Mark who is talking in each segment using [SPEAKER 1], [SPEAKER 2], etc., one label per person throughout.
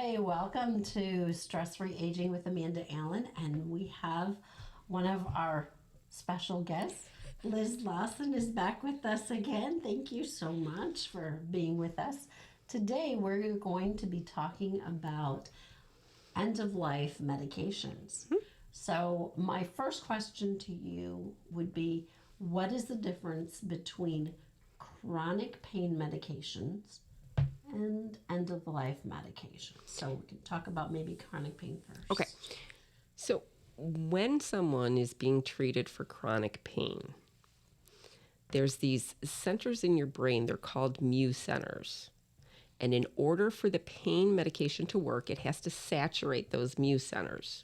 [SPEAKER 1] Hi, welcome to Stress-Free Aging with Amanda Allen, and we have one of our special guests, Liz Lawson, is back with us again. Thank you so much for being with us. Today we're going to be talking about end-of-life medications. So my first question to you would be, what is the difference between chronic pain medications and end-of-life medications? So we can talk about maybe chronic pain first.
[SPEAKER 2] Okay. So when someone is being treated for chronic pain, there's these centers in your brain. They're called mu centers. And in order for the pain medication to work, it has to saturate those mu centers.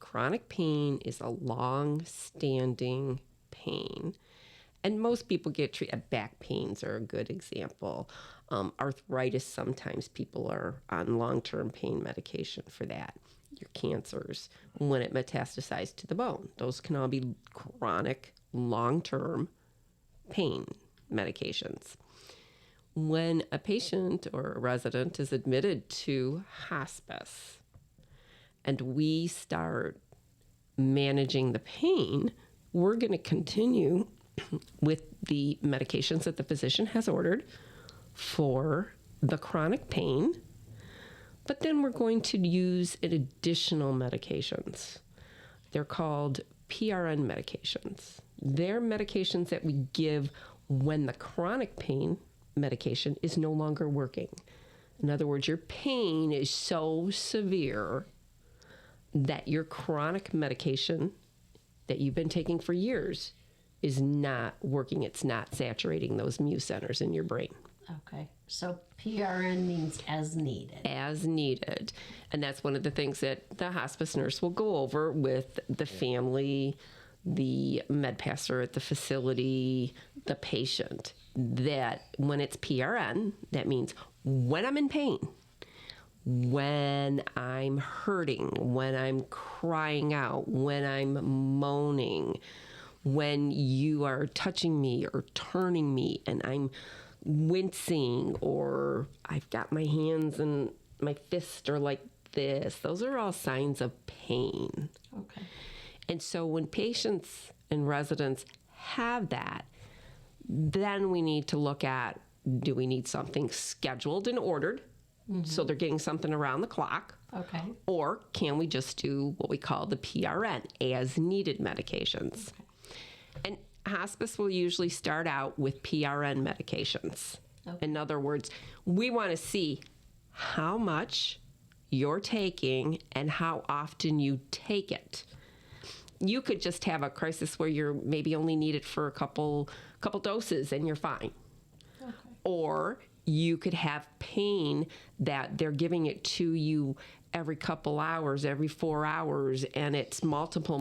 [SPEAKER 2] Chronic pain is a long-standing pain. And most people get treated. Back pains are a good example. Arthritis, sometimes people are on long-term pain medication for that. Your cancers, when it metastasizes to the bone, those can all be chronic, long-term pain medications. When a patient or a resident is admitted to hospice and we start managing the pain, we're going to continue with the medications that the physician has ordered for the chronic pain, but then we're going to use additional medications. They're called PRN medications. They're medications that we give when the chronic pain medication is no longer working. In other words, your pain is so severe that your chronic medication that you've been taking for years is not working. It's not saturating those mu centers in your brain.
[SPEAKER 1] Okay. So PRN means as needed.
[SPEAKER 2] As needed. And that's one of the things that the hospice nurse will go over with the family, the med passer at the facility, the patient, that when it's PRN, that means when I'm in pain, when I'm hurting, when I'm crying out, when I'm moaning, when you are touching me or turning me and I'm wincing, or I've got my hands and my fists are like this, those are all signs of pain.
[SPEAKER 1] Okay.
[SPEAKER 2] And so when patients and residents have that, then we need to look at, do we need something scheduled and ordered? So they're getting something around the clock.
[SPEAKER 1] Okay.
[SPEAKER 2] Or can we just do what we call the PRN, as needed medications?
[SPEAKER 1] Okay.
[SPEAKER 2] And hospice will usually start out with PRN medications.
[SPEAKER 1] Okay.
[SPEAKER 2] In other words, we want to see how much you're taking and how often you take it. You could just have a crisis where you're maybe only need it for a couple doses and you're fine.
[SPEAKER 1] Okay.
[SPEAKER 2] Or you could have pain that they're giving it to you every couple hours, every 4 hours, and it's multiple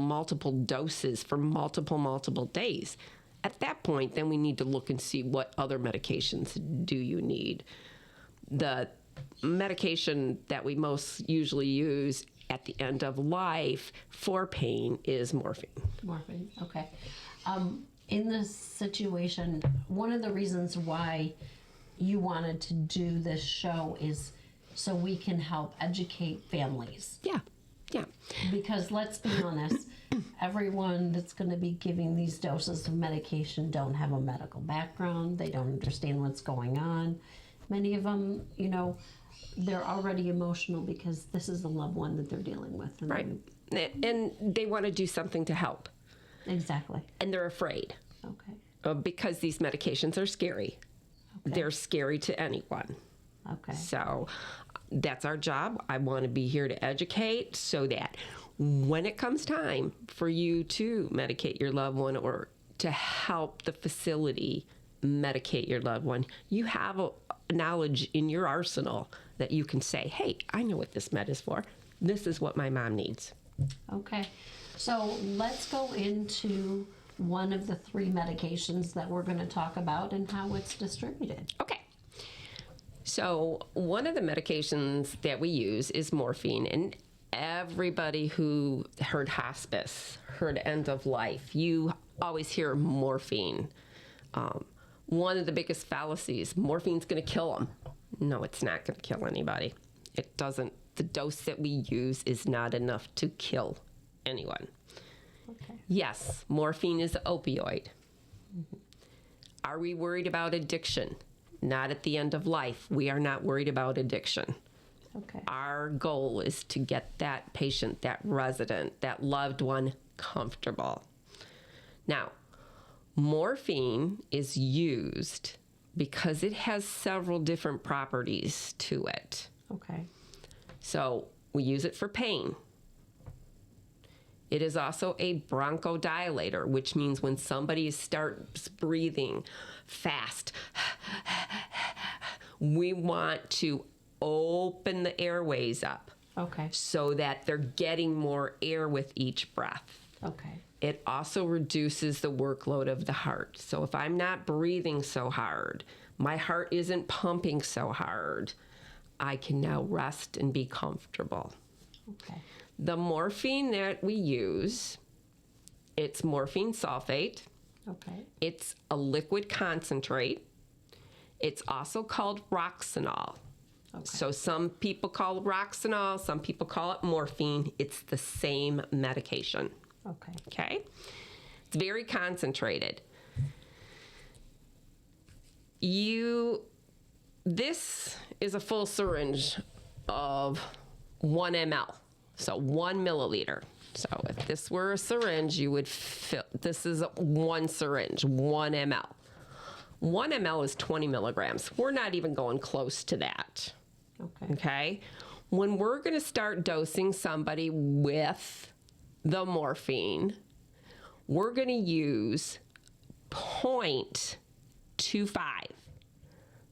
[SPEAKER 2] doses for multiple days. At that point, then we need to look and see what other medications do you need. The medication that we most usually use at the end of life for pain is morphine.
[SPEAKER 1] Morphine. Okay. In this situation, one of the reasons why you wanted to do this show is so we can help educate families.
[SPEAKER 2] Yeah.
[SPEAKER 1] Because let's be honest, everyone that's going to be giving these doses of medication don't have a medical background. They don't understand what's going on. Many of them, they're already emotional because this is a loved one that they're dealing with. And
[SPEAKER 2] Right. And they want to do something to help.
[SPEAKER 1] Exactly.
[SPEAKER 2] And they're afraid.
[SPEAKER 1] Okay.
[SPEAKER 2] Because these medications are scary.
[SPEAKER 1] Okay.
[SPEAKER 2] They're scary to anyone.
[SPEAKER 1] Okay.
[SPEAKER 2] So that's our job. I want to be here to educate so that when it comes time for you to medicate your loved one or to help the facility medicate your loved one, you have a knowledge in your arsenal that you can say, hey, I know what this med is for. This is what my mom needs.
[SPEAKER 1] Okay. So let's go into one of the 3 medications that we're going to talk about and how it's distributed.
[SPEAKER 2] Okay. So one of the medications that we use is morphine. And everybody who heard hospice, heard end of life, you always hear morphine. One of the biggest fallacies, morphine's going to kill them. No, it's not going to kill anybody. It doesn't, the dose that we use is not enough to kill anyone.
[SPEAKER 1] Okay.
[SPEAKER 2] Yes, morphine is an opioid. Are we worried about addiction? Not at the end of life. We are not worried about addiction.
[SPEAKER 1] Okay.
[SPEAKER 2] Our goal is to get that patient, that resident, that loved one comfortable. Now, morphine is used because it has several different properties to it.
[SPEAKER 1] Okay.
[SPEAKER 2] So we use it for pain. It is also a bronchodilator, which means when somebody starts breathing fast, we want to open the airways up
[SPEAKER 1] Okay.
[SPEAKER 2] so that they're getting more air with each breath.
[SPEAKER 1] Okay.
[SPEAKER 2] It also reduces the workload of the heart. So if I'm not breathing so hard, my heart isn't pumping so hard, I can now rest and be comfortable.
[SPEAKER 1] Okay.
[SPEAKER 2] The morphine that we use, it's morphine sulfate.
[SPEAKER 1] Okay.
[SPEAKER 2] It's a liquid concentrate. It's also called Roxanol.
[SPEAKER 1] Okay.
[SPEAKER 2] So some people call it Roxanol, some people call it morphine. It's the same medication.
[SPEAKER 1] Okay.
[SPEAKER 2] Okay? It's very concentrated. This is a full syringe of 1 ml. So 1 milliliter. So if this were a syringe, you would fill, this is one syringe, 1 ml. 1 ml is 20 milligrams. We're not even going close to that.
[SPEAKER 1] Okay.
[SPEAKER 2] Okay? When we're going to start dosing somebody with the morphine, we're going to use 0.25.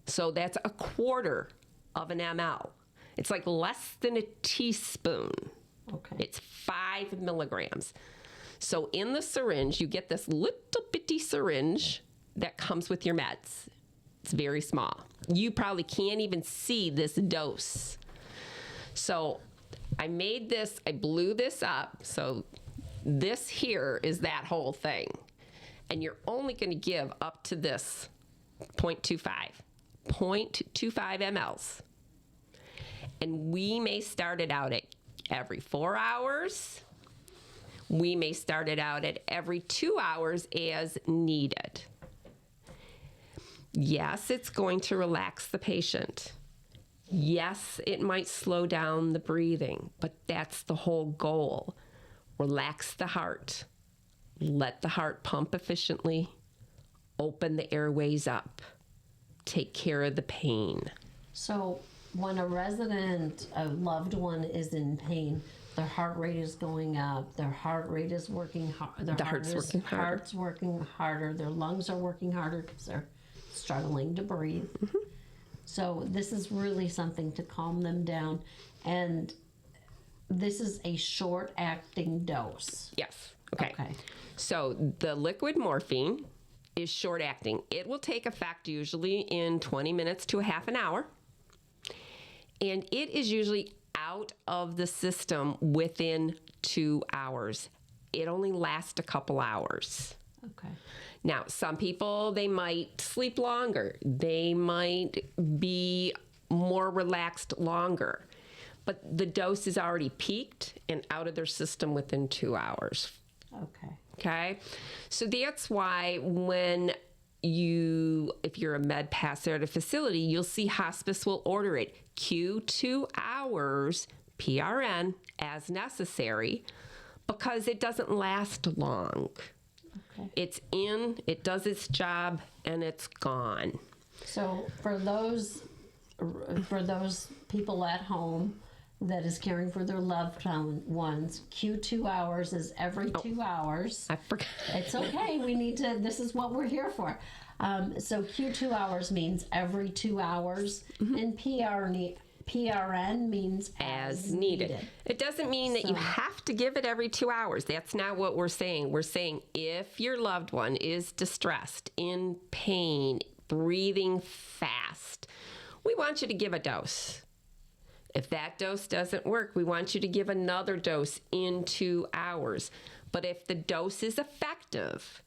[SPEAKER 2] So that's a quarter of an ml. It's like less than a teaspoon.
[SPEAKER 1] Okay.
[SPEAKER 2] It's 5 milligrams. So in the syringe, you get this little bitty syringe that comes with your meds. It's very small. You probably can't even see this dose. So I made this, I blew this up. So this here is that whole thing. And you're only going to give up to this 0.25 mLs. And we may start it out at every 4 hours. We may start it out at every 2 hours as needed. Yes, it's going to relax the patient. Yes, it might slow down the breathing, but that's the whole goal. Relax the heart. Let the heart pump efficiently. Open the airways up. Take care of the pain.
[SPEAKER 1] So when a resident, a loved one is in pain, their heart rate is going up, their heart rate is working hard, their heart's working harder, their lungs are working harder because they're struggling to breathe. Mm-hmm. So this is really something to calm them down. And this is a short-acting dose.
[SPEAKER 2] Yes. Okay.
[SPEAKER 1] Okay.
[SPEAKER 2] So the liquid morphine is short-acting. It will take effect usually in 20 minutes to a half an hour. And it is usually out of the system within 2 hours. It only lasts a couple hours.
[SPEAKER 1] Okay.
[SPEAKER 2] Now, some people, they might sleep longer. They might be more relaxed longer. But the dose is already peaked and out of their system within 2 hours.
[SPEAKER 1] Okay.
[SPEAKER 2] Okay? So that's why when if you're a med passer at a facility, you'll see hospice will order it Q2 hours PRN as necessary because it doesn't last long.
[SPEAKER 1] Okay.
[SPEAKER 2] It's in, it does its job, and it's gone.
[SPEAKER 1] So for those people at home that is caring for their loved ones, Q2 hours is every 2 hours.
[SPEAKER 2] I forgot.
[SPEAKER 1] It's okay. This is what we're here for. So Q2 hours means every 2 hours, and PRN means as needed.
[SPEAKER 2] It doesn't mean that you have to give it every 2 hours. That's not what we're saying. We're saying if your loved one is distressed, in pain, breathing fast, we want you to give a dose. If that dose doesn't work, we want you to give another dose in 2 hours. But if the dose is effective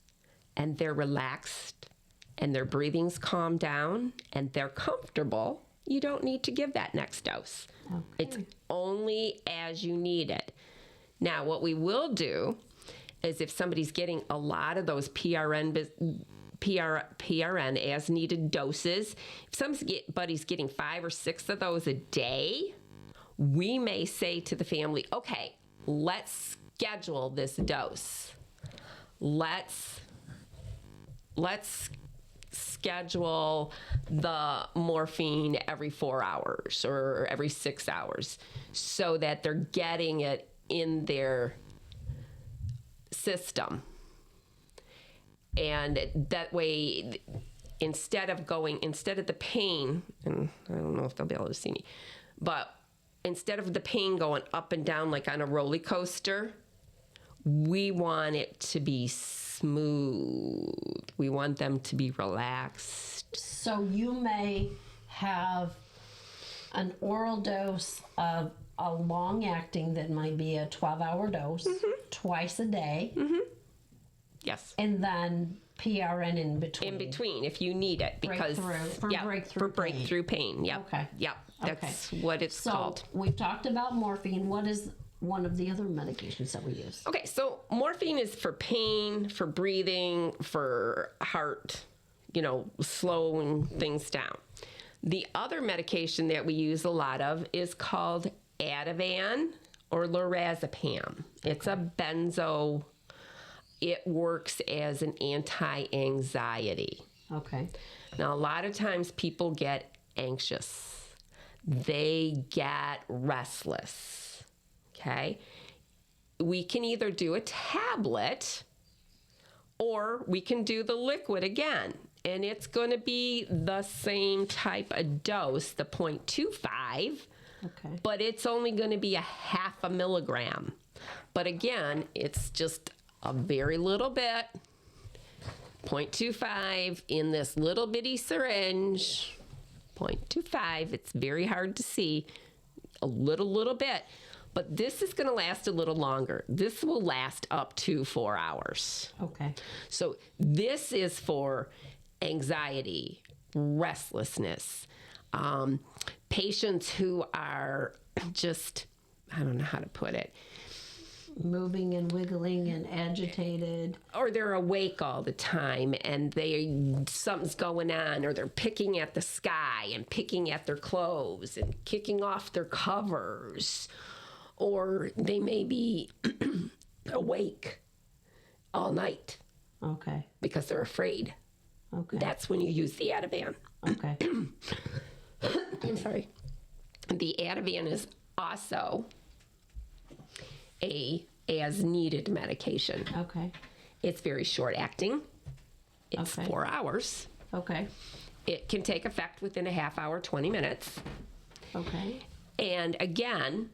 [SPEAKER 2] and they're relaxed and their breathing's calmed down and they're comfortable, you don't need to give that next dose.
[SPEAKER 1] Okay.
[SPEAKER 2] It's only as you need it. Now, what we will do is if somebody's getting a lot of those PRN as needed doses, if somebody's getting 5 or 6 of those a day, we may say to the family, okay, let's schedule this dose. Let's schedule the morphine every 4 hours or every 6 hours so that they're getting it in their system. And that way, instead of the pain, and I don't know if they'll be able to see me, but instead of the pain going up and down like on a roller coaster, we want it to be smooth. We want them to be relaxed.
[SPEAKER 1] So you may have an oral dose of a long-acting that might be a 12-hour dose twice a day.
[SPEAKER 2] Yes.
[SPEAKER 1] And then PRN in between.
[SPEAKER 2] In between, if you need it, because breakthrough pain. Yep.
[SPEAKER 1] Okay.
[SPEAKER 2] Yep. That's what it's
[SPEAKER 1] So
[SPEAKER 2] called.
[SPEAKER 1] we've talked about morphine. What is one of the other medications that we use?
[SPEAKER 2] Okay, so morphine is for pain, for breathing, for heart, slowing things down. The other medication that we use a lot of is called Ativan or lorazepam. It's a benzo. It works as an anti-anxiety.
[SPEAKER 1] Okay.
[SPEAKER 2] Now, a lot of times people get anxious. They get restless. Okay? We can either do a tablet or we can do the liquid again. And it's going to be the same type of dose, the 0.25,
[SPEAKER 1] Okay.
[SPEAKER 2] but it's only going to be a 0.5 milligram. But again, it's just a very little bit, 0.25 in this little bitty syringe, 0.25. It's very hard to see, a little bit. But this is going to last a little longer. This will last up to 4 hours.
[SPEAKER 1] Okay.
[SPEAKER 2] So this is for anxiety, restlessness, patients who are just, I don't know how to put it,
[SPEAKER 1] Moving and wiggling and agitated.
[SPEAKER 2] or they're awake all the time and something's going on, or they're picking at the sky and picking at their clothes and kicking off their covers, or they may be awake all night
[SPEAKER 1] Okay.
[SPEAKER 2] because they're afraid.
[SPEAKER 1] Okay.
[SPEAKER 2] That's when you use the Ativan.
[SPEAKER 1] Okay.
[SPEAKER 2] I'm sorry. The Ativan is also a as needed medication.
[SPEAKER 1] Okay.
[SPEAKER 2] It's very short acting. It's
[SPEAKER 1] Okay.
[SPEAKER 2] 4 hours.
[SPEAKER 1] Okay.
[SPEAKER 2] It can take effect within a half hour, 20 minutes.
[SPEAKER 1] Okay.
[SPEAKER 2] And again,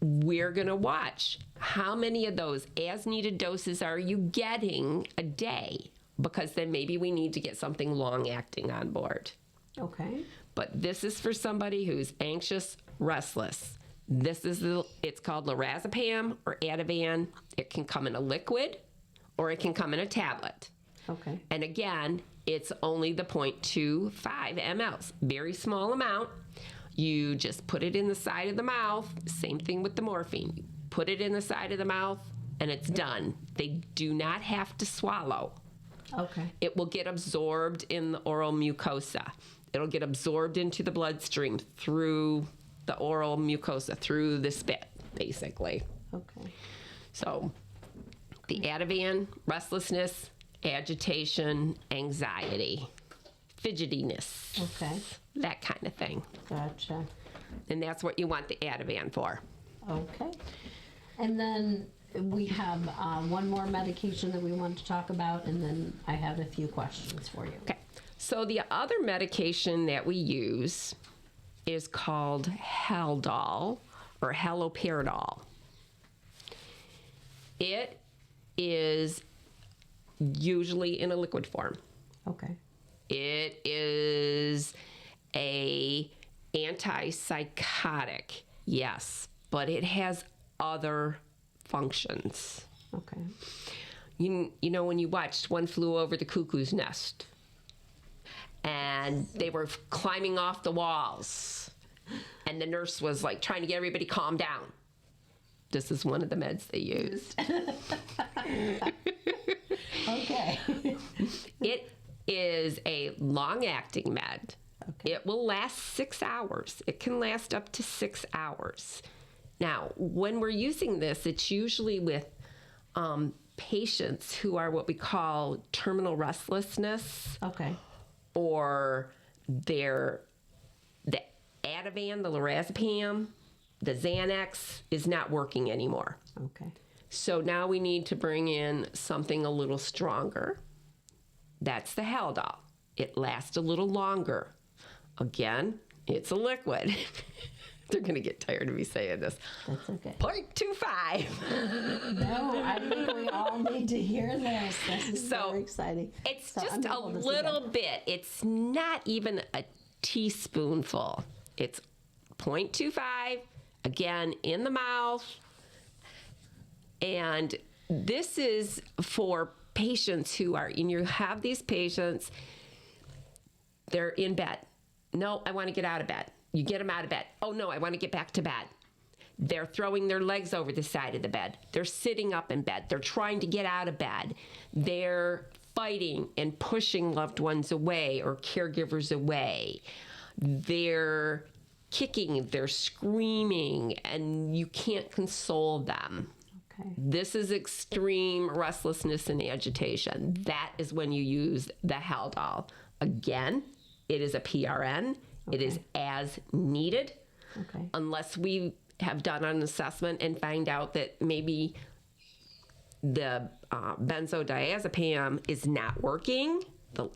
[SPEAKER 2] we're going to watch how many of those as needed doses are you getting a day, because then maybe we need to get something long acting on board.
[SPEAKER 1] Okay.
[SPEAKER 2] But this is for somebody who's anxious, restless. It's called lorazepam or Ativan. It can come in a liquid or it can come in a tablet.
[SPEAKER 1] Okay.
[SPEAKER 2] And again, it's only the 0.25 mLs, very small amount. You just put it in the side of the mouth. Same thing with the morphine. You put it in the side of the mouth and it's done. They do not have to swallow.
[SPEAKER 1] Okay.
[SPEAKER 2] It will get absorbed in the oral mucosa. It'll get absorbed into the bloodstream through the oral mucosa, through the spit, basically.
[SPEAKER 1] Okay.
[SPEAKER 2] So the Ativan, restlessness, agitation, anxiety, fidgetiness,
[SPEAKER 1] Okay.
[SPEAKER 2] that kind of thing.
[SPEAKER 1] Gotcha.
[SPEAKER 2] And that's what you want the Ativan for.
[SPEAKER 1] Okay. And then we have one more medication that we want to talk about, and then I have a few questions for you.
[SPEAKER 2] Okay. So the other medication that we use is called Haldol or haloperidol. It is usually in a liquid form.
[SPEAKER 1] Okay.
[SPEAKER 2] It is a antipsychotic, yes, but it has other functions.
[SPEAKER 1] Okay.
[SPEAKER 2] You know when you watched One Flew Over the Cuckoo's Nest, and they were climbing off the walls. And the nurse was like trying to get everybody calm down. This is one of the meds they used.
[SPEAKER 1] Okay.
[SPEAKER 2] It is a long-acting med.
[SPEAKER 1] Okay.
[SPEAKER 2] It will last 6 hours. It can last up to 6 hours. Now, when we're using this, it's usually with patients who are what we call terminal restlessness,
[SPEAKER 1] Okay.
[SPEAKER 2] or the Ativan, the lorazepam, the Xanax is not working anymore.
[SPEAKER 1] Okay.
[SPEAKER 2] So now we need to bring in something a little stronger. That's the Haldol. It lasts a little longer. Again, it's a liquid. They're going to get tired of me saying this.
[SPEAKER 1] That's okay.
[SPEAKER 2] 0.25.
[SPEAKER 1] No, I think we all need to hear this. This is
[SPEAKER 2] So,
[SPEAKER 1] very exciting.
[SPEAKER 2] It's
[SPEAKER 1] So
[SPEAKER 2] just
[SPEAKER 1] I'm gonna
[SPEAKER 2] a
[SPEAKER 1] hold this
[SPEAKER 2] little
[SPEAKER 1] again.
[SPEAKER 2] bit. It's not even a teaspoonful. It's 0.25, again, in the mouth. And this is for patients who are, and you have these patients, they're in bed. No, I want to get out of bed. You get them out of bed. Oh, no, I want to get back to bed. They're throwing their legs over the side of the bed. They're sitting up in bed. They're trying to get out of bed. They're fighting and pushing loved ones away or caregivers away. They're kicking, they're screaming, and you can't console them.
[SPEAKER 1] Okay.
[SPEAKER 2] This is extreme restlessness and agitation. That is when you use the Haldol. Again, it is a PRN. It is as needed.
[SPEAKER 1] Okay.
[SPEAKER 2] Unless we have done an assessment and find out that maybe the benzodiazepam is not working, the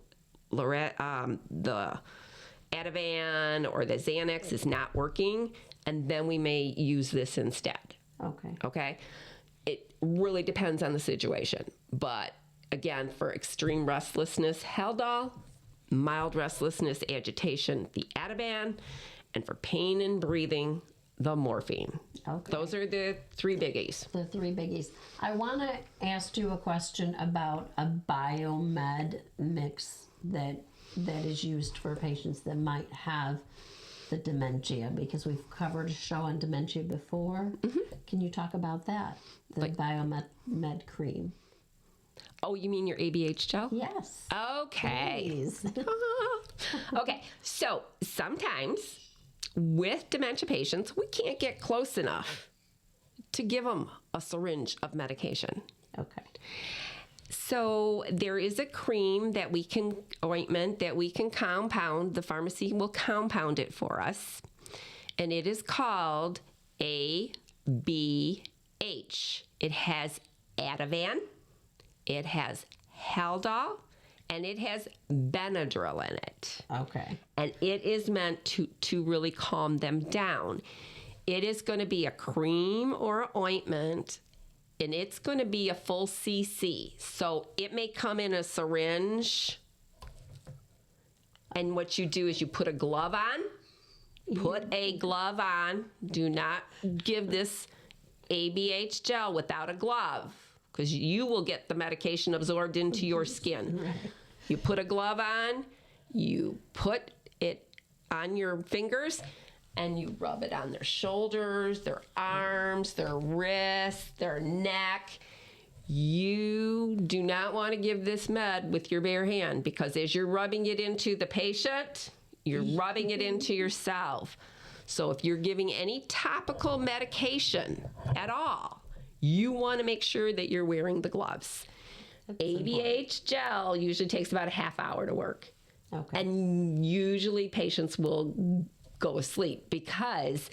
[SPEAKER 2] Ativan or the Xanax is not working, and then we may use this instead.
[SPEAKER 1] Okay.
[SPEAKER 2] Okay? It really depends on the situation. But again, for extreme restlessness, Haldol, mild restlessness, agitation, the Ativan, and for pain and breathing, the morphine.
[SPEAKER 1] Okay.
[SPEAKER 2] Those are the three biggies.
[SPEAKER 1] The three biggies. I want to ask you a question about a biomed mix that is used for patients that might have the dementia, because we've covered a show on dementia before. Mm-hmm. Can you talk about that? The biomed cream.
[SPEAKER 2] Oh, you mean your ABH gel?
[SPEAKER 1] Yes.
[SPEAKER 2] Okay.
[SPEAKER 1] Please.
[SPEAKER 2] Okay, so sometimes with dementia patients, we can't get close enough to give them a syringe of medication.
[SPEAKER 1] Okay.
[SPEAKER 2] So there is a cream that we can, ointment that we can compound. The pharmacy will compound it for us. And it is called ABH. It has Ativan, it has Haldol, and it has Benadryl in it.
[SPEAKER 1] Okay.
[SPEAKER 2] And it is meant to really calm them down. It is going to be a cream or an ointment, and it's going to be a full cc. So it may come in a syringe. And what you do is you put a glove on. Put a glove on. Do not give this ABH gel without a glove, because you will get the medication absorbed into your skin.
[SPEAKER 1] Right.
[SPEAKER 2] You put a glove on, you put it on your fingers, and you rub it on their shoulders, their arms, their wrists, their neck. You do not want to give this med with your bare hand, because as you're rubbing it into the patient, you're rubbing it into yourself. So if you're giving any topical medication at all, you want to make sure that you're wearing the gloves. ABH gel usually takes about a half hour to work.
[SPEAKER 1] Okay.
[SPEAKER 2] And usually patients will go asleep, because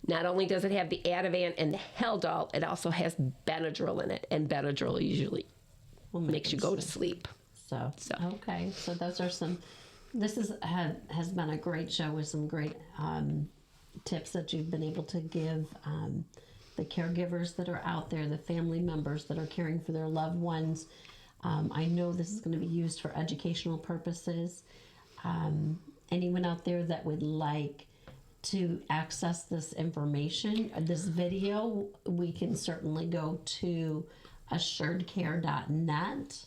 [SPEAKER 2] not only does it have the Ativan and the Haldol, it also has Benadryl in it. And Benadryl usually makes you go to sleep.
[SPEAKER 1] So, okay. So those are some, this has been a great show with some great tips that you've been able to give the caregivers that are out there, the family members that are caring for their loved ones. I know this is going to be used for educational purposes. Anyone out there that would like to access this information, this video, we can certainly go to assuredcare.net.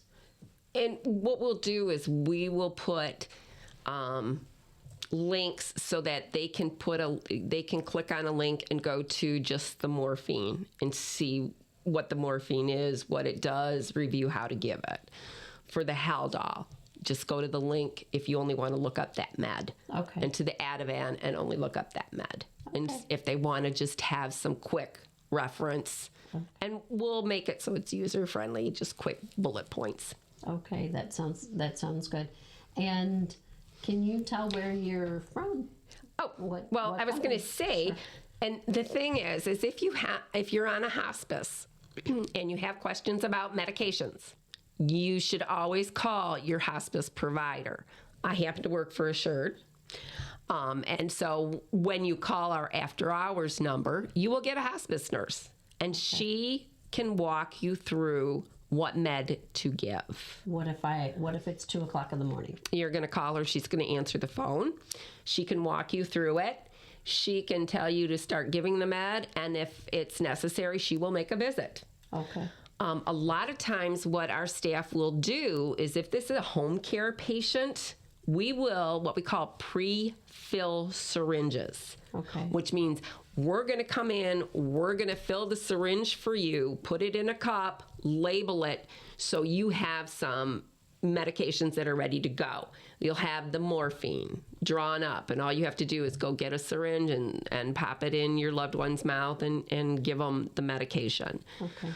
[SPEAKER 2] And what we'll do is we will put links so that they can click on a link and go to just the morphine and see what the morphine is, what it does, review how to give it. For the Haldol, just go to the link if you only want to look up that med.
[SPEAKER 1] Okay.
[SPEAKER 2] And to the Ativan and only look up that med.
[SPEAKER 1] Okay.
[SPEAKER 2] And if they want to just have some quick reference, and we'll make it so it's user friendly, just quick bullet points.
[SPEAKER 1] Okay, that sounds good. And can you tell where you're from?
[SPEAKER 2] Oh,
[SPEAKER 1] What
[SPEAKER 2] I was going to say,
[SPEAKER 1] Sure.
[SPEAKER 2] and the thing is if you're on a hospice and you have questions about medications, you should always call your hospice provider. I happen to work for Assured. And so when you call our after hours number, you will get a hospice nurse, and she can walk you through what med to give.
[SPEAKER 1] What if it's 2:00 in the morning?
[SPEAKER 2] You're going to call her. She's going to answer the phone. She can walk you through it. She can tell you to start giving the med, and if it's necessary, she will make a visit.
[SPEAKER 1] Okay.
[SPEAKER 2] A lot of times what our staff will do is if this is a home care patient, we will what we call pre-fill syringes.
[SPEAKER 1] Okay.
[SPEAKER 2] Which means we're going to come in, we're going to fill the syringe for you, put it in a cup, label it, so you have some medications that are ready to go. You'll have the morphine drawn up, and all you have to do is go get a syringe and pop it in your loved one's mouth and give them the medication.
[SPEAKER 1] Okay.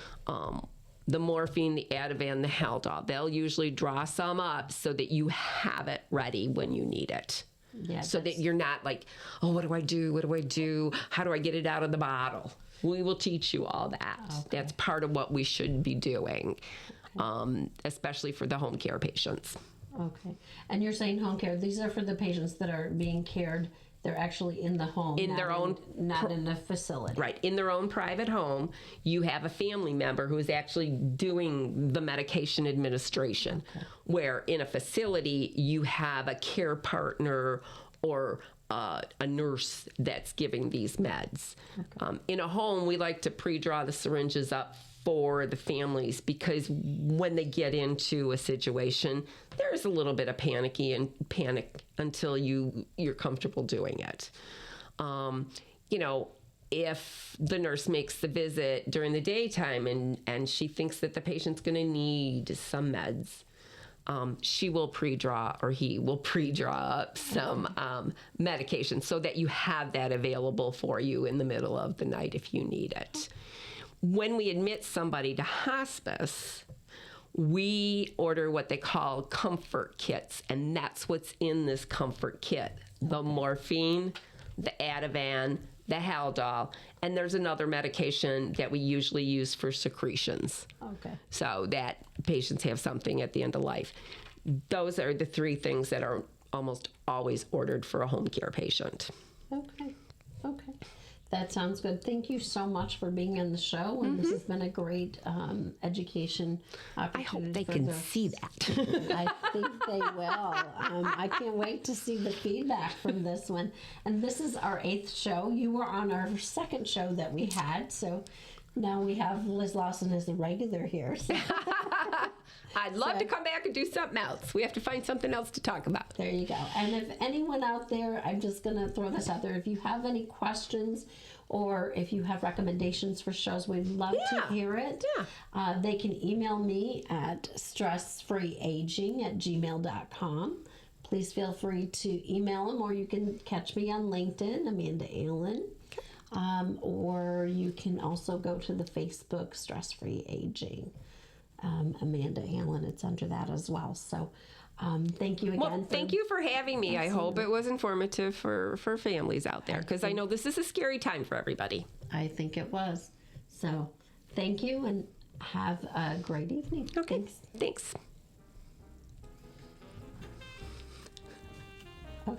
[SPEAKER 2] The morphine, the Ativan, the Haldol, they'll usually draw some up so that you have it ready when you need it.
[SPEAKER 1] Yeah.
[SPEAKER 2] So that you're not like, oh, what do I do? What do I do? How do I get it out of the bottle? We will teach you all that.
[SPEAKER 1] Okay.
[SPEAKER 2] That's part of what we should be doing, especially for the home care patients.
[SPEAKER 1] Okay. And you're saying home care, these are for the patients that are being cared, they're actually in the home.
[SPEAKER 2] In their own
[SPEAKER 1] not in a facility.
[SPEAKER 2] Right. In their own private home, you have a family member who is actually doing the medication administration. Okay. Where in a facility, you have a care partner or a nurse that's giving these meds. Okay. In a home, we like to pre-draw the syringes up for the families because when they get into a situation, there's a little bit of panic until you're comfortable doing it. If the nurse makes the visit during the daytime and she thinks that the patient's going to need some meds, she will pre-draw or he will pre-draw up some medication so that you have that available for you in the middle of the night if you need it. When we admit somebody to hospice, we order what they call comfort kits, and that's what's in this comfort kit. The morphine, the Ativan, the Haldol, and there's another medication that we usually use for secretions.
[SPEAKER 1] Okay.
[SPEAKER 2] So that patients have something at the end of life. Those are the three things that are almost always ordered for a home care patient.
[SPEAKER 1] Okay. That sounds good. Thank you so much for being on the show, and this has been a great education opportunity.
[SPEAKER 2] I hope they can see that.
[SPEAKER 1] I think they will. I can't wait to see the feedback from this one. And this is our 8th show. You were on our 2nd show that we had, so now we have Liz Lawson as the regular here. So.
[SPEAKER 2] I'd love to come back and do something else. We have to find something else to talk about.
[SPEAKER 1] There you go. And if anyone out there, I'm just going to throw this out there, if you have any questions or if you have recommendations for shows, we'd love to hear it. Yeah. They can email me at stressfreeaging@gmail.com. Please feel free to email them, or you can catch me on LinkedIn, Amanda Allen. Or you can also go to the Facebook Stress Free Aging. Amanda Allen, it's under that as well. So thank you again.
[SPEAKER 2] Well, thank you for having me. Absolutely. I hope it was informative for families out there, because I know this is a scary time for everybody.
[SPEAKER 1] I think it was. So thank you and have a great evening.
[SPEAKER 2] Okay. Thanks.
[SPEAKER 1] Oh.